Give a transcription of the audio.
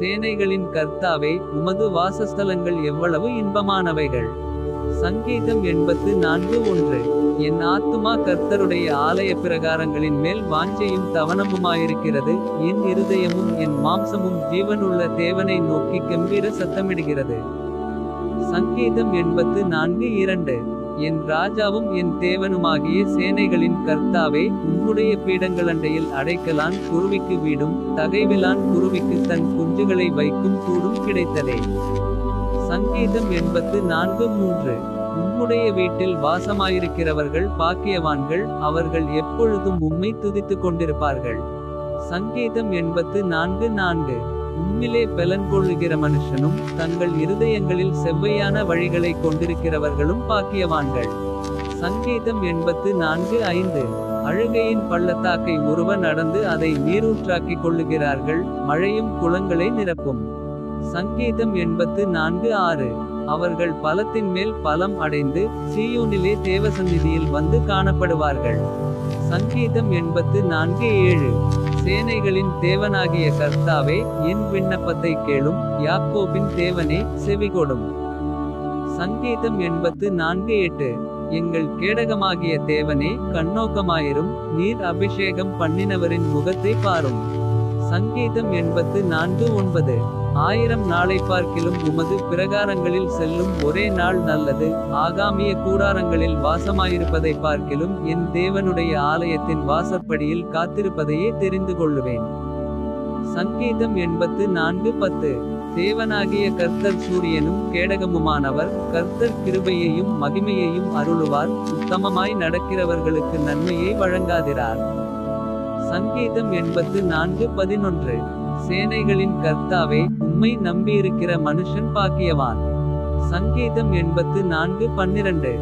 சேனைகளின் கர்த்தாவே, உமது வாசஸ்தலங்கள் எவ்வளவு இன்பமானவைகள். சங்கீதம் 84:1. என் ஆத்துமா கர்த்தருடைய ஆலய பிரகாரங்களின் மேல் வாஞ்சையும் தவனமுமாயிருக்கிறது. என் இருதயமும் என் மாம்சமும் ஜீவனுள்ள தேவனை நோக்கி கெம்பீர சத்தமிடுகிறது. சங்கீதம் 84:2. என் ராஜாவும் என் தேவனுமாகிய சேனைகளின் கர்த்தாவே, உம்முடைய பீடங்களண்டையில் அடைக்கலான் குருவிக்கு வீடும் தகைவிலான் குருவிக்கு தன் குஞ்சுகளை வைக்கும் கூடும் கிடைத்ததே. சங்கீதம் 84:3. உம்முடைய வீட்டில் வாசமாயிருக்கிறவர்கள் பாக்கியவான்கள், அவர்கள் எப்பொழுதும் உம்மை துதித்துக் கொண்டிருப்பார்கள். சங்கீதம் 84:4. உம்மிலே பெலன் கொள்ளுகிற மனுஷனும் தங்கள் இருதயங்களில் செவ்வையான வழிகளை கொண்டிருக்கிறவர்களும் பாக்கியவான்கள். சங்கீதம் 84:5. அழுகையின் பள்ளத்தாக்கை உருவ நடந்து அதை நீரூற்றாக்கிக் கொள்ளுகிறார்கள், மழையும் குளங்களை நிரப்பும். சங்கீதம் 84:6. அவர்கள் பலத்தின் மேல் பலம் அடைந்து சீயோனிலே தேவசந்நிதியில் வந்து காணப்படுவார்கள். சங்கீதம் 84:7. சேனைகளின் தேவனாகிய கர்த்தாவே, என் விண்ணப்பத்தை கேளும், யாக்கோபின் தேவனே, செவிகொடும். சங்கீதம் 84:8. எங்கள் கேடகமாகிய தேவனே, கண்ணோக்கமாயிரும், நீர் அபிஷேகம் பண்ணினவரின் முகத்தை பாரும். சங்கீதம் 84:9. 1000 நாளை பார்க்கிலும் உமது பிரகாரங்களில் செல்லும் ஒரே நாள் நல்லது. ஆகாமிய கூடாரங்களில் வாசமாயிருப்பதை பார்க்கிலும் என் தேவனுடைய ஆலயத்தின் வாசற்படியில் காத்திருப்பதையே தெரிந்து கொள்ளுவேன். சங்கீதம் 84:10. தேவனாகிய கர்த்தர் சூரியனும் கேடகமுமானவர், கர்த்தர் கிருபையையும் மகிமையையும் அருளுவார், உத்தமமாய் நடக்கிறவர்களுக்கு நன்மையை வழங்காதிரார். சங்கீதம் 84:11. சேனைகளின் கர்த்தாவே, உம்மை நம்பியிருக்கிற மனுஷன் பாக்கியவான். சங்கீதம் 84:12.